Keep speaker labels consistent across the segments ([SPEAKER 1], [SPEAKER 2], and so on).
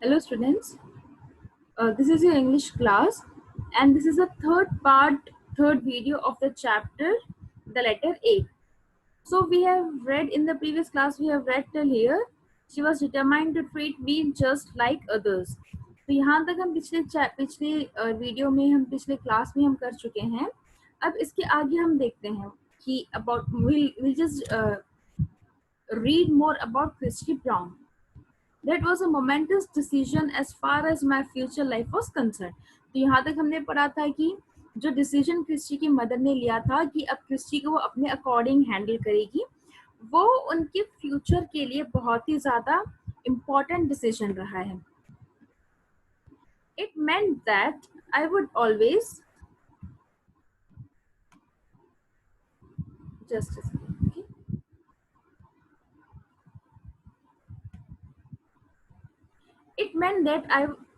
[SPEAKER 1] Hello students, this is your English class and this is the third video of the chapter, the letter A. So we have read in the previous class, we have read till here, she was determined to treat me just like others. तो यहाँ तक हम पिछले video में हम पिछले class में हम कर चुके हैं. अब इसके आगे हम देखते हैं कि we'll just read more about Christy Brown. That was a momentous decision as far as my future life was concerned. तो यहाँ तक हमने पढ़ा था कि जो डिसीजन क्रिस्टी की मदर ने लिया था कि अब क्रिस्टी को वो अपने अकॉर्डिंग हैंडल करेगी, वो उनके फ्यूचर के लिए बहुत ही ज्यादा इम्पोर्टेंट डिसीजन रहा है. It meant that I would always just a second, okay? It meant that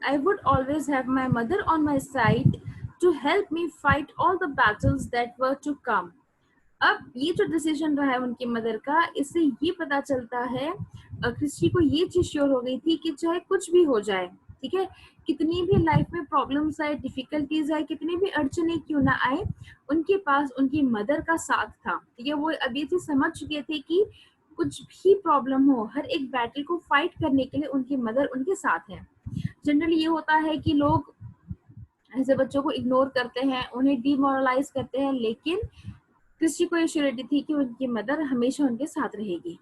[SPEAKER 1] I would always have my mother on my side to help me fight all the battles that were to come. अब ये जो decision रहा है उनकी mother का, इससे ये पता चलता है क्रिस्टी को ये चीज श्योर हो गई थी कि चाहे कुछ भी हो जाए, ठीक है, कितनी भी लाइफ में प्रॉब्लम्स आए, डिफिकल्टीज आए, कितनी भी अड़चने क्यों ना आए, उनके पास उनकी मदर का साथ था. ठीक है, वो अब ये चीज समझ चुके थे कि कुछ भी प्रॉब्लम हो, हर एक बैटल को फाइट करने के लिए उनकी मदर उनके साथ है. जनरली ये होता है कि लोग ऐसे बच्चों को इग्नोर करते हैं, उन्हें डिमोरलाइज करते हैं, लेकिन क्रिस्टी को ये श्योरिटी थी कि उनकी मदर हमेशा उनके साथ रहेगी.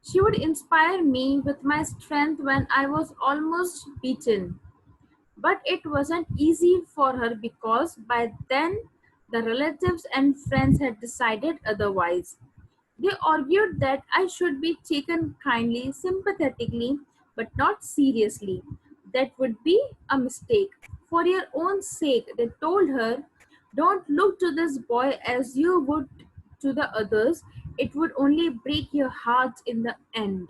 [SPEAKER 1] She would inspire me with my strength when I was almost beaten. But it wasn't easy for her because by then the relatives and friends had decided otherwise. They argued that I should be taken kindly, sympathetically, but not seriously. That would be a mistake. For your own sake, they told her, don't look to this boy as you would to the others. It would only break your heart in the end.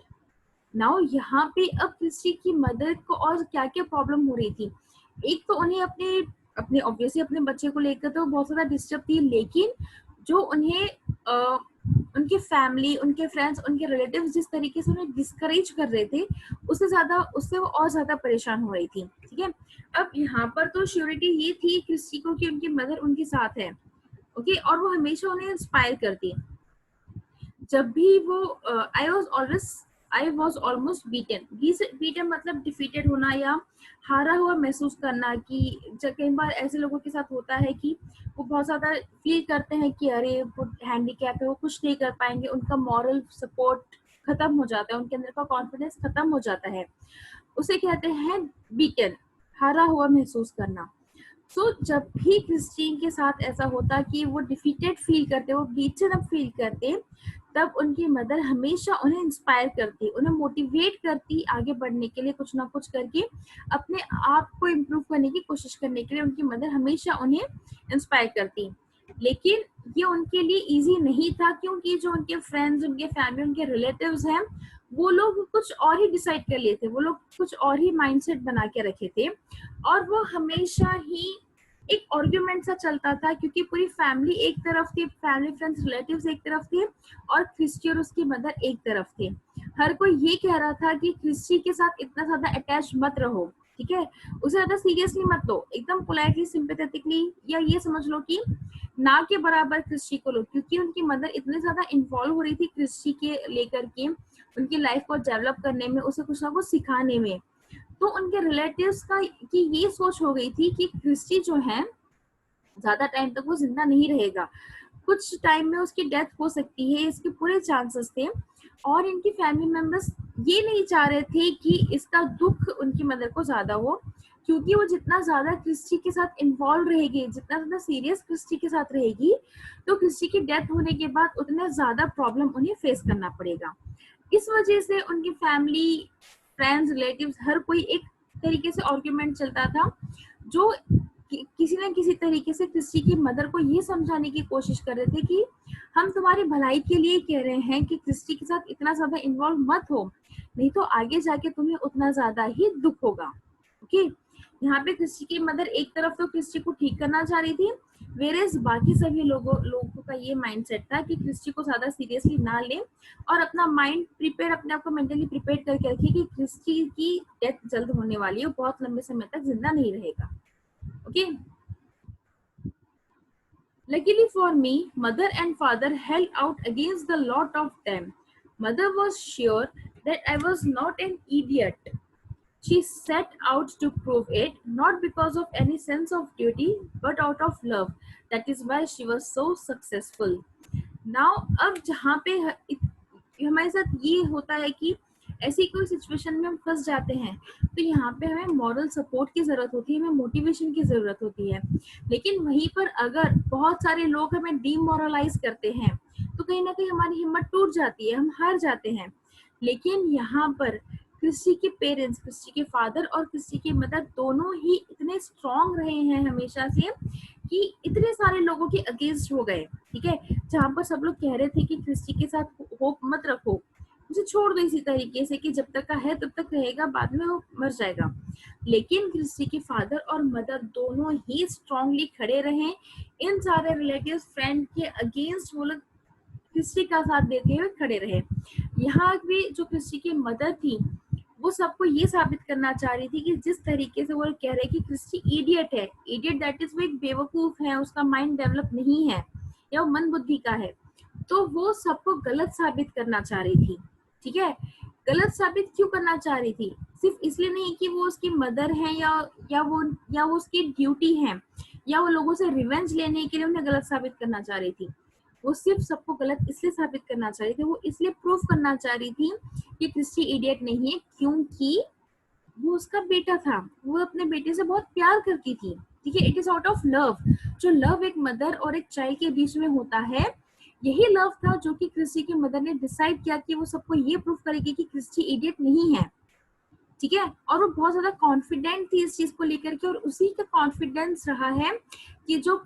[SPEAKER 1] Now यहाँ पे अब Christie की mother को और क्या क्या problem हो रही थी. एक तो उन्हें अपने अपने ऑब्वियसली अपने बच्चे को लेकर तो बहुत ज्यादा डिस्टर्ब थी, लेकिन जो उन्हें उनके फैमिली, उनके फ्रेंड्स, उनके रिलेटिव्स जिस तरीके से उन्हें डिस्करेज कर रहे थे, उससे वो और ज्यादा परेशान हो रही थी. ठीक है, अब यहाँ पर तो श्योरिटी ये थी क्रिस्टी को कि उनकी मदर उनके साथ है, ओके, और वो हमेशा उन्हें इंस्पायर करती. जब भी वो आई वॉज ऑलमोस्ट बीटन मतलब डिफीटेड होना या हारा हुआ महसूस करना, कि कई बार ऐसे लोगों के साथ होता है कि वो बहुत ज्यादा फील करते हैं कि अरे वो हैंडीकैप है, वो कुछ नहीं कर पाएंगे, उनका मॉरल सपोर्ट खत्म हो जाता है, उनके अंदर का कॉन्फिडेंस खत्म हो जाता है, उसे कहते हैं बीटन, हारा हुआ महसूस करना. सो जब भी क्रिस्टीन के साथ ऐसा होता कि वो डिफीटेड फील करते, वो बीटन अप फील करते, तब उनकी मदर हमेशा उन्हें इंस्पायर करती, उन्हें मोटिवेट करती आगे बढ़ने के लिए, कुछ ना कुछ करके अपने आप को इम्प्रूव करने की कोशिश करने के लिए उनकी मदर हमेशा उन्हें इंस्पायर करती. लेकिन ये उनके लिए इजी नहीं था, क्योंकि जो उनके फ्रेंड्स, उनके फैमिली, उनके रिलेटिव्स हैं, वो लोग कुछ और ही डिसाइड कर लिए थे, वो लोग कुछ और ही माइंडसेट बना के रखे थे, और वो हमेशा ही एक आर्ग्यूमेंट सा चलता था, क्योंकि पूरी फैमिली एक तरफ थी, फैमिली फ्रेंड्स रिलेटिव्स एक तरफ थे, और क्रिस्टी और उसकी मदर एक तरफ थे. हर कोई ये कह रहा था कि क्रिस्टी के साथ इतना ज्यादा अटैच मत रहो, ठीक है, उसे ज्यादा सीरियसली मत लो, एकदम पोलाइटली, सिंपैथेटिकली, या ये समझ लो कि ना के बराबर क्रिस्टी को लो, क्योंकि उनकी मदर इतनी ज्यादा इन्वॉल्व हो रही थी क्रिस्टी के लेकर के, उनकी लाइफ को डेवलप करने में, उसे कुछ ना कुछ सिखाने में. तो उनके रिलेटिव्स का कि ये सोच हो गई थी कि क्रिस्टी जो है ज्यादा टाइम तक वो जिंदा नहीं रहेगा, कुछ टाइम में उसकी डेथ हो सकती है, इसके पूरे चांसेस थे. और इनकी फैमिली मेंबर्स ये नहीं चाह रहे थे कि इसका दुख उनकी मदर को ज्यादा हो, क्योंकि वो जितना ज्यादा क्रिस्टी के साथ इन्वॉल्व रहेगी, जितना ज्यादा सीरियस क्रिस्टी के साथ रहेगी, तो क्रिस्टी की डेथ होने के बाद उतना ज्यादा प्रॉब्लम उन्हें फेस करना पड़ेगा. इस वजह से उनकी फैमिली, फ्रेंड्स, रिलेटिव्स, हर कोई एक तरीके से आर्ग्यूमेंट चलता था, जो किसी न किसी तरीके से क्रिस्टी की मदर को ये समझाने की कोशिश कर रहे थे कि हम तुम्हारी भलाई के लिए कह रहे हैं कि क्रिस्टी के साथ इतना ज्यादा इन्वॉल्व मत हो, नहीं तो आगे जाके तुम्हें उतना ज्यादा ही दुख होगा. ओके, यहाँ पे क्रिस्टी की मदर एक तरफ तो क्रिस्टी को ठीक करना चाह रही थी, वेरेस बाकी सभी लोगों का ये माइंडसेट था कि क्रिस्टी को ज्यादा सीरियसली ना ले और अपना माइंड प्रिपेयर, अपने आप को मेंटली प्रिपेयर करके रखिए कि क्रिस्टी की डेथ जल्द होने वाली है, वो बहुत लंबे समय तक जिंदा नहीं रहेगा। Okay, luckily for me, mother and father held out against the lot of them. Mother was sure that I was not an idiot. She set out to prove it, not because of any sense of duty, but out of love. That is why she was so successful. Now, अब जहाँ पे हमारे साथ ये होता है कि ऐसी कोई सिचुएशन में हम फंस जाते हैं, तो यहाँ पे हमें मॉरल सपोर्ट की जरूरत होती है, हमें मोटिवेशन की जरूरत होती है। लेकिन वहीं पर अगर बहुत सारे लोग हमें डीमोरलाइज करते हैं, तो कहीं ना कहीं हमारी हिम्मत टूट जाती है, हम हार जाते हैं। लेकिन यहाँ पर क्रिस्टी के पेरेंट्स, क्रिस्टी के फादर और क्रिस्टी की मदर दोनों ही इतने स्ट्रांग रहे हैं हमेशा से कि इतने सारे लोगों के अगेंस्ट हो गए। ठीक है, जहाँ पर सब लोग कह रहे थे कि क्रिस्टी के साथ होप मत रखो, उसे छोड़ दो इसी तरीके से कि जब तक का है तब तक रहेगा, बाद में वो मर जाएगा। लेकिन क्रिस्टी के फादर और मदर दोनों ही स्ट्रांगली खड़े रहे। इन सारे रिलेटिव फ्रेंड के अगेंस्ट वो लोग क्रिस्टी का साथ देते हुए खड़े रहे। यहाँ भी जो क्रिस्टी की मदर थी, वो सबको ये साबित करना चाह रही थी कि जिस तरीके से वो कह रहे कि क्रिस्टी इडियट है, इडियट दैट इज वो एक बेवकूफ है, उसका माइंड डेवलप नहीं है या वो मंद बुद्धि का है, तो वो सबको गलत साबित करना चाह रही थी। ठीक है, गलत साबित क्यों करना चाह रही थी? सिर्फ इसलिए नहीं कि वो उसकी मदर है या वो उसकी ड्यूटी है, या वो लोगों से रिवेंज लेने के लिए उन्हें गलत साबित करना चाह रही थी। वो सिर्फ सबको गलत इसलिए साबित करना चाह रही थी, वो इसलिए प्रूफ करना चाह रही थी कि क्रिस्टी इडियट नहीं है, क्योंकि वो उसका बेटा था, वो अपने बेटे से बहुत प्यार करती थी। ठीक है, it is out of love. जो लव एक मदर और एक चाइल्ड के बीच में होता है, यही लव था जो कि क्रिस्टी की मदर ने डिसाइड किया कि वो सबको ये प्रूफ करेगी कि क्रिस्टी इडियट नहीं है। ठीक है, और वो बहुत ज्यादा कॉन्फिडेंट थी इस चीज को लेकर के, और उसी का कॉन्फिडेंस रहा है कि जो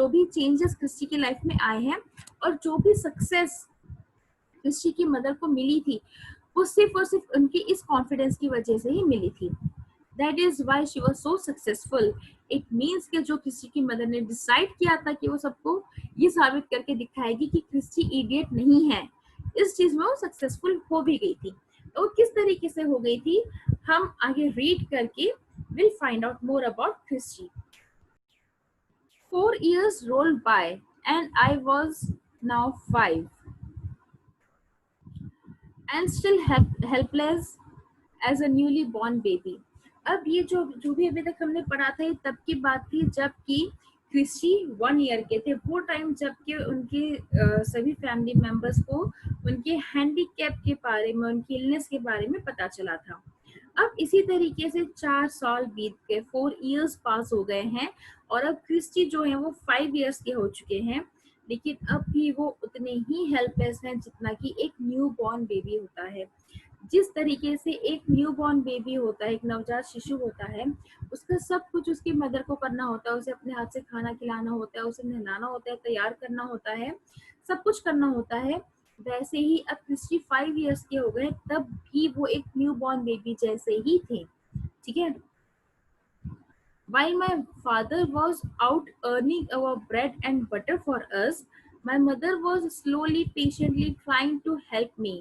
[SPEAKER 1] भी चेंजेस क्रिस्टी की लाइफ में आए हैं और जो भी सक्सेस क्रिस्टी की मदर को मिली थी, वो सिर्फ और सिर्फ उनकी इस कॉन्फिडेंस की वजह से ही मिली थी। That is why she was so successful. It means कि जो क्रिस्टी की मदर ने डिसाइड किया था कि वो सबको ये साबित करके दिखाएगी कि क्रिस्टी इडियट नहीं है, इस चीज में वो सक्सेसफुल हो भी गई थी। तो किस तरीके से हो गई थी, हम आगे रीड करके will find out more about Christy. 4 years rolled by and I was now 5 and still helpless as a newly born baby. अब ये जो भी अभी तक हमने पढ़ा था, ये तब की बात थी जबकि क्रिस्टी 1 ईयर के थे। वो टाइम जबकि उनके सभी फैमिली मेंबर्स को उनके हैंडीकैप के बारे में, उनकी इलनेस के बारे में पता चला था। अब इसी तरीके से 4 साल बीत गए, 4 इयर्स पास हो गए हैं, और अब क्रिस्टी जो है वो 5 इयर्स के हो चुके हैं, लेकिन अब भी वो उतने ही हेल्पलेस हैं जितना कि एक न्यू बॉर्न बेबी होता है। जिस तरीके से एक न्यू बॉर्न बेबी होता है, एक नवजात शिशु होता है, उसका सब कुछ उसकी मदर को करना होता है, उसे अपने हाथ से खाना खिलाना होता है, उसे नहलाना होता है, तैयार करना होता है, सब कुछ करना होता है। वैसे ही अब क्रिस्टी 5 इयर्स के हो गए, तब भी वो एक न्यू बॉर्न बेबी जैसे ही थे। ठीक है, while my father was out earning our bread and butter for us, my mother was slowly, patiently trying to help me.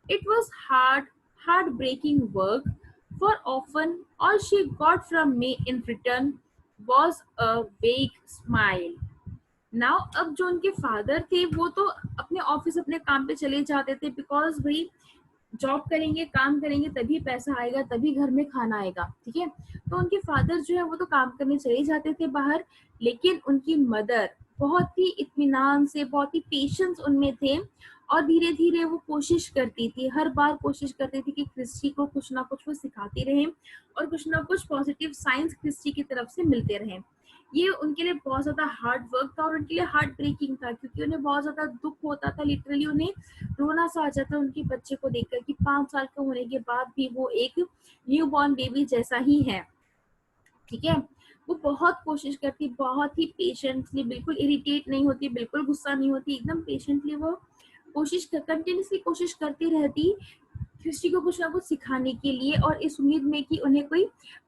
[SPEAKER 1] It was heartbreaking work, for often all she got from me in return was a vague smile. Now अब जो उनके father थे, वो तो अपने office, अपने काम पे चले जाते थे, बिकॉज भाई जॉब करेंगे, काम करेंगे, तभी पैसा आएगा, तभी घर में खाना आएगा। ठीक है, तो उनके फादर जो है वो तो काम करने चले जाते थे बाहर, लेकिन उनकी मदर बहुत ही इत्मीनान से, बहुत ही पेशेंस उनमें थे, और धीरे धीरे वो कोशिश करती थी, हर बार कोशिश करती थी कि क्रिस्टी को कुछ ना कुछ वो सिखाती रहे और कुछ ना कुछ पॉजिटिव साइंस क्रिस्टी की तरफ से मिलते रहे। ये उनके लिए बहुत ज्यादा हार्ड वर्क था और उनके लिए हार्ट ब्रेकिंग था, क्योंकि उन्हें बहुत ज्यादा दुख होता था, लिटरली उन्हें रोना सा आ जाता उनके बच्चे को देखकर कि 5 साल का होने के बाद भी वो एक न्यू बॉर्न बेबी जैसा ही है। ठीक है, वो बहुत कोशिश करती, बहुत ही पेशेंटली, बिल्कुल इरिटेट नहीं होती, बिल्कुल गुस्सा नहीं होती, एकदम पेशेंटली वो कंटिन्यूसली कोशिश करती रहती क्रिस्टी को कुछ ना कुछ सिखाने के लिए और इस उम्मीद में कि उन्हें कोई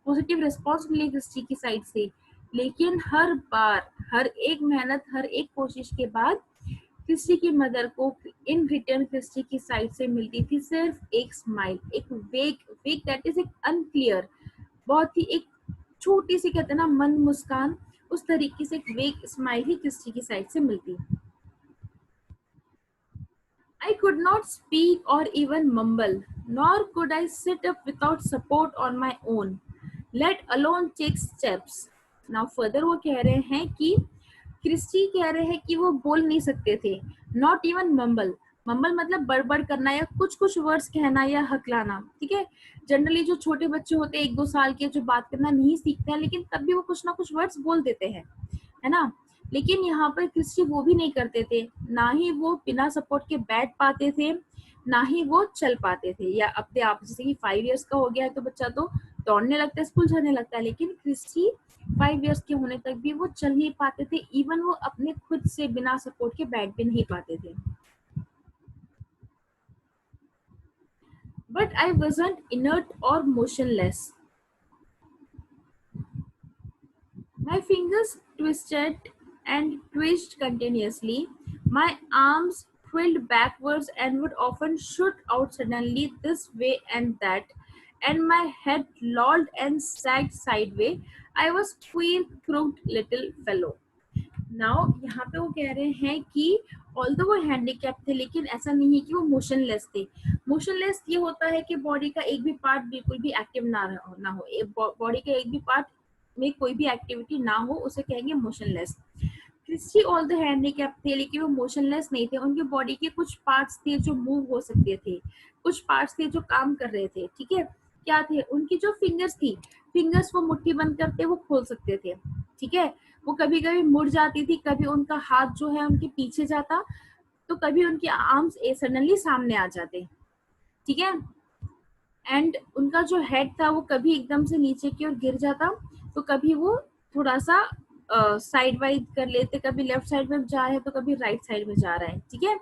[SPEAKER 1] पॉजिटिव रिस्पॉन्स मिले क्रिस्टी की साइड से। लेकिन हर बार, हर एक मेहनत, हर एक कोशिश के बाद क्रिस्टी की मदर को इन रिटर्न क्रिस्टी की साइड से मिलती थी सिर्फ एक स्माइल, एक वेक वेक दैट इज एक अनक्लियर, बहुत ही एक छोटी सी, कहते हैं ना, मन मुस्कान, उस तरीके से एक वेक स्माइल ही क्रिस्टी की साइड से मिलती। I could not speak or even mumble, nor could I sit up without support on my own, let alone take steps. Now further वो कह रहे हैं कि क्रिस्टी कह रहे हैं कि वो बोल नहीं सकते थे, नॉट इवन मम्बल। मम्बल मतलब बड़बड़ करना या कुछ कुछ वर्ड्स कहना या हकलाना, ठीक है। जनरली जो छोटे बच्चे होते हैं 1-2 साल के, जो बात करना नहीं सीखते हैं, लेकिन तब भी वो कुछ ना कुछ वर्ड्स बोल देते हैं, है ना। लेकिन यहाँ पर क्रिस्टी वो भी नहीं करते थे, ना ही वो बिना सपोर्ट के बैठ पाते थे, ना ही वो चल पाते थे। या अपने आप, जैसे कि 5 इयर्स का हो गया है तो बच्चा तो दौड़ने लगता है, स्कूल जाने लगता है, लेकिन क्रिस्टी 5 इयर्स के होने तक भी वो चल नहीं पाते थे, इवन वो अपने खुद से बिना सपोर्ट के बैठ भी नहीं पाते थे। But I wasn't inert or motionless. My fingers twisted and twitched continuously. My arms twirled backwards and would often shoot out suddenly this way and that, and my head lolled and sagged sideways. I was queer crooked little fellow. Now यहाँ पे वो कह रहे हैं कि although वो handicap थे, लेकिन ऐसा नहीं है कि वो मोशनलेस थे। मोशनलेस ये होता है कि बॉडी का एक भी पार्ट बिल्कुल भी एक्टिव ना हो, बॉडी का एक भी पार्ट में कोई भी एक्टिविटी ना हो, उसे कहेंगे motionless. Christy all the handicap थे, लेकिन वो मोशनलेस नहीं थे। उनके बॉडी के कुछ पार्ट्स थे जो मूव हो सकते थे, कुछ पार्ट्स थे जो काम कर रहे थे, ठीक है। क्या थे? उनकी जो फिंगर्स थी, फिंगर्स वो मुट्ठी बंद करते वो खोल सकते थे, ठीक है। वो कभी कभी मुड़ जाती थी, कभी उनका हाथ जो है उनके पीछे जाता, तो कभी उनके आर्म्स सडनली सामने आ जाते, ठीक है। एंड उनका जो हेड था वो कभी एकदम से नीचे की ओर गिर जाता, तो कभी वो थोड़ा सा साइड वाइज कर लेते, कभी लेफ्ट साइड में जा रहे हैं तो कभी राइट साइड में जा रहा है, ठीक है।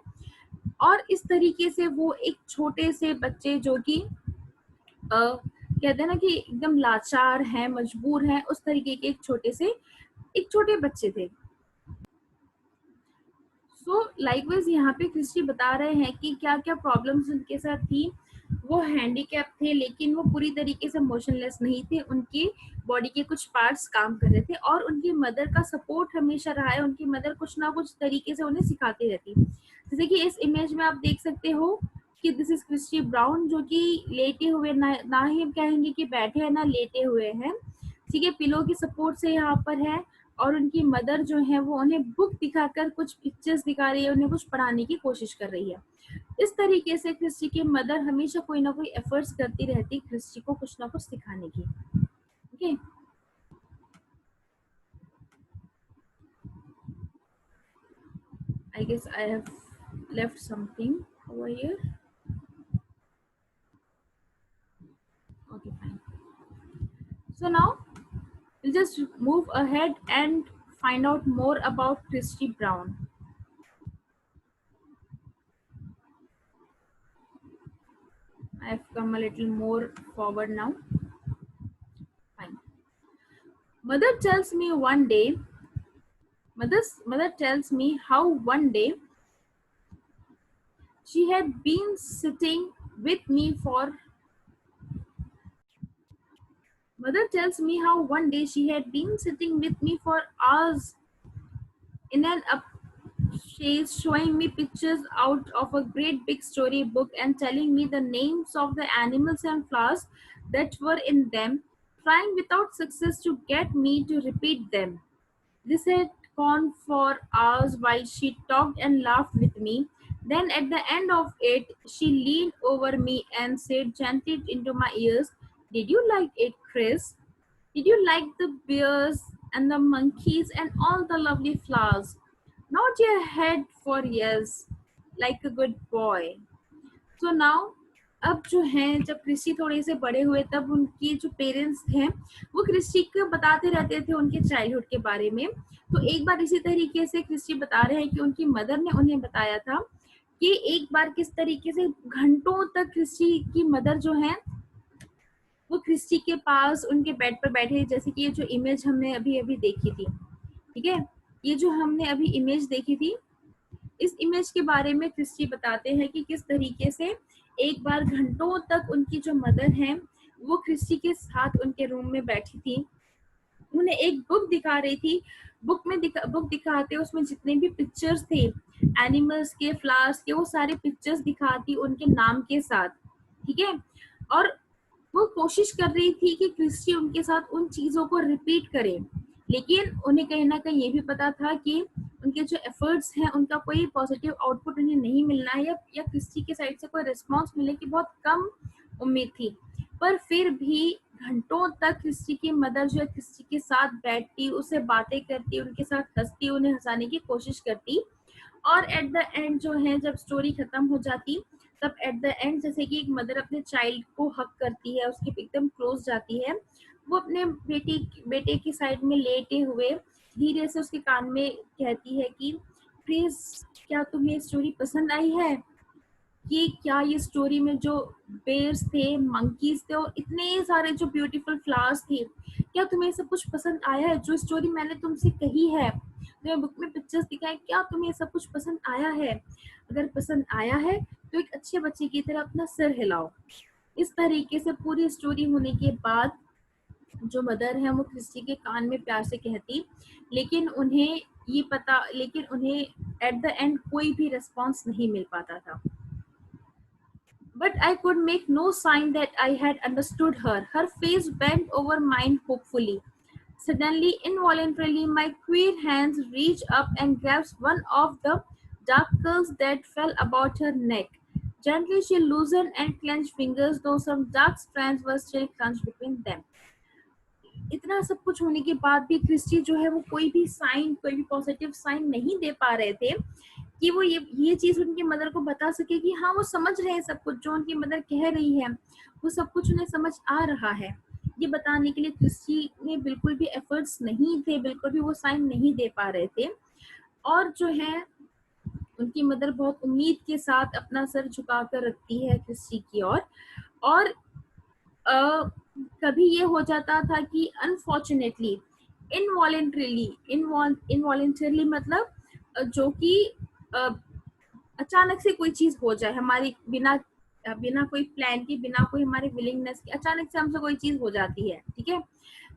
[SPEAKER 1] और इस तरीके से वो एक छोटे से बच्चे जो कि कहते हैं ना कि एकदम लाचार हैं, मजबूर हैं, उस तरीके के एक छोटे बच्चे थे। सो लाइकवाइज यहाँ पे क्रिस्टी बता रहे हैं कि क्या क्या प्रॉब्लम्स उनके साथ थी। वो हैंडीकैप थे, लेकिन वो पूरी तरीके से मोशनलेस नहीं थे, उनकी बॉडी के कुछ पार्ट्स काम कर रहे थे, और उनकी मदर का सपोर्ट हमेशा रहा है। उनकी मदर कुछ ना कुछ तरीके से उन्हें सिखाती रहती। जैसे कि इस इमेज में आप देख सकते हो कि दिस इज क्रिस्टी ब्राउन, जो कि लेटे हुए, ना ही हम कहेंगे कि बैठे हैं ना लेटे हुए हैं, ठीक है। पिलो की सपोर्ट से यहाँ पर है, और उनकी मदर जो है वो उन्हें बुक दिखाकर कुछ पिक्चर्स दिखा रही है, उन्हें कुछ पढ़ाने की कोशिश कर रही है। इस तरीके से क्रिस्टी की मदर हमेशा कोई ना कोई एफर्ट्स करती रहती क्रिस्टी को कुछ ना कुछ सिखाने की, okay. I guess I have left something over here. Okay, fine. So now we'll just move ahead and find out more about Christy Brown. I have come a little more forward now. Fine. Mother tells me one day, mother tells me how one day she had been sitting with me for Mother tells me how one day she had been sitting with me for hours in an up. She's showing me pictures out of a great big storybook and telling me the names of the animals and flowers that were in them, trying without success to get me to repeat them. This had gone for hours while she talked and laughed with me. Then, at the end of it, she leaned over me and said gently into my ears, "Did you like it, Chris? Did you like the bears and the monkeys and all the lovely flowers? Nod your head for yes, like a good boy." So now, अब जो हैं, जब Christie थोड़े से बड़े हुए तब उनकी जो पेरेंट्स हैं वो क्रिस्टी को बताते रहते थे उनके चाइल्डहुड के बारे में। तो एक बार इसी तरीके से क्रिस्टी बता रहे हैं कि उनकी मदर ने उन्हें बताया था कि एक बार किस तरीके से घंटों तक क्रिस्टी की मदर जो है वो क्रिस्टी के पास उनके बेड पर बैठे, जैसे कि ये जो इमेज हमने अभी अभी देखी थी, ठीक है, ये जो हमने अभी इमेज देखी थी, इस इमेज के बारे में क्रिस्टी बताते हैं कि किस तरीके से एक बार घंटों तक उनकी जो मदर है वो क्रिस्टी के साथ उनके रूम में बैठी थी। उन्हें एक बुक दिखा रही थी, बुक दिखाते उसमें जितने भी पिक्चर्स थे एनिमल्स के, फ्लावर्स के, वो सारे पिक्चर्स दिखाती उनके नाम के साथ, ठीक है। और वो कोशिश कर रही थी कि क्रिस्टी उनके साथ उन चीजों को रिपीट करे, लेकिन उन्हें कहीं ना कहीं ये भी पता था कि उनके जो एफर्ट्स हैं उनका कोई पॉजिटिव आउटपुट उन्हें नहीं मिलना है, या क्रिस्टी के साइड से कोई रिस्पॉन्स मिलने की बहुत कम उम्मीद थी। पर फिर भी घंटों तक क्रिस्टी की मदर जो है क्रिस्टी के साथ बैठती, उससे बातें करती, उनके साथ हंसती, उन्हें हंसाने की कोशिश करती। और एट द एंड जो है जब स्टोरी खत्म हो जाती, तब एट द एंड जैसे कि एक मदर अपने चाइल्ड को हक करती है, उसके एकदम क्लोज जाती है, वो अपने बेटे की साइड में लेटे हुए धीरे से उसके कान में कहती है कि प्लीज क्या तुम्हें स्टोरी पसंद आई है, कि क्या ये स्टोरी में जो बेयर्स थे, मंकीज थे और इतने सारे जो ब्यूटीफुल फ्लावर्स थे, क्या तुम्हें सब कुछ पसंद आया है, जो स्टोरी मैंने तुमसे कही है, तुम्हें बुक में पिक्चर्स दिखाए, क्या तुम्हें सब कुछ पसंद आया है? अगर पसंद आया है तो एक अच्छे बच्चे की तरह अपना सिर हिलाओ। इस तरीके से पूरी स्टोरी होने के बाद जो मदर है वो क्रिस्टी के कान में प्यार से कहती, लेकिन उन्हें एट द एंड कोई भी रिस्पॉन्स नहीं मिल पाता था। But I could make no sign that I had understood her. Her face bent over mine hopefully. Suddenly, involuntarily, my queer hands reached up and grasped one of the dark curls that fell about her neck. Gently, she loosened and clenched fingers, though some dark strands were still clenched between them. इतना सब कुछ होने के बाद भी Christie जो है वो कोई भी पॉजिटिव साइन नहीं दे पा रहे थे कि वो ये चीज उनकी मदर को बता सके कि हाँ वो समझ रहे हैं सब कुछ जो उनकी मदर कह रही है, वो सब कुछ उन्हें समझ आ रहा है। ये बताने के लिए क्रिस्टी ने बिल्कुल भी एफर्ट्स नहीं थे, बिल्कुल भी वो साइन नहीं दे पा रहे थे। और जो है उनकी मदर बहुत उम्मीद के साथ अपना सर झुकाकर रखती है क्रिस्टी की ओर। और कभी ये हो जाता था कि अनफॉर्चुनेटली इनवॉलेंटरली मतलब जो कि अचानक से कोई चीज हो जाए हमारी बिना बिना कोई प्लान के, बिना कोई हमारे विलिंगनेस के, अचानक से हमसे कोई चीज हो जाती है, ठीक है।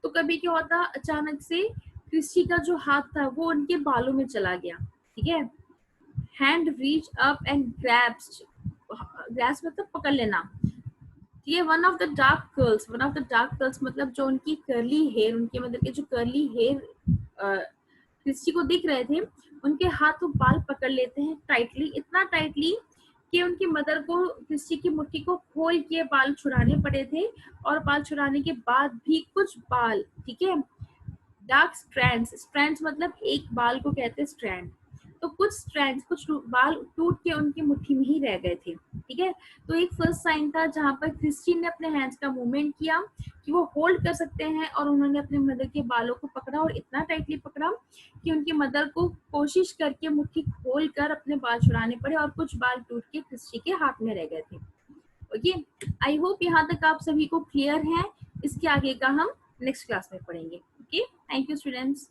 [SPEAKER 1] तो कभी क्या होता, अचानक से क्रिस्टी का जो हाथ था वो उनके बालों में चला गया, ठीक है। Hand reach up and grasp मतलब पकड़ लेना। ये one of the dark curls मतलब जो उनकी कर्ली हेयर, उनके मतलब के जो कर्ली हेयर क्रिस्टी को दिख रहे थे, उनके हाथ वो बाल पकड़ लेते हैं टाइटली, इतना टाइटली कि उनकी मदर को क्रिस्टी की मुट्ठी को खोल के बाल छुड़ाने पड़े थे। और बाल छुड़ाने के बाद भी कुछ बाल, ठीक है, डार्क स्ट्रैंड्स मतलब एक बाल को कहते हैं स्ट्रैंड, तो कुछ बाल टूट के उनकी मुट्ठी में ही रह गए थे, ठीक है। तो एक फर्स्ट साइन था जहां पर क्रिस्टी ने अपने हैंड्स का मूवमेंट किया कि वो होल्ड कर सकते हैं, और उन्होंने अपने मदर के बालों को पकड़ा और इतना टाइटली पकड़ा कि उनकी मदर को कोशिश करके मुट्ठी खोल कर अपने बाल छुड़ाने पड़े, और कुछ बाल टूट के क्रिस्टी के हाथ में रह गए थे। ओके, आई होप यहाँ तक आप सभी को क्लियर है। इसके आगे का हम नेक्स्ट क्लास में पढ़ेंगे। Okay, thank you students.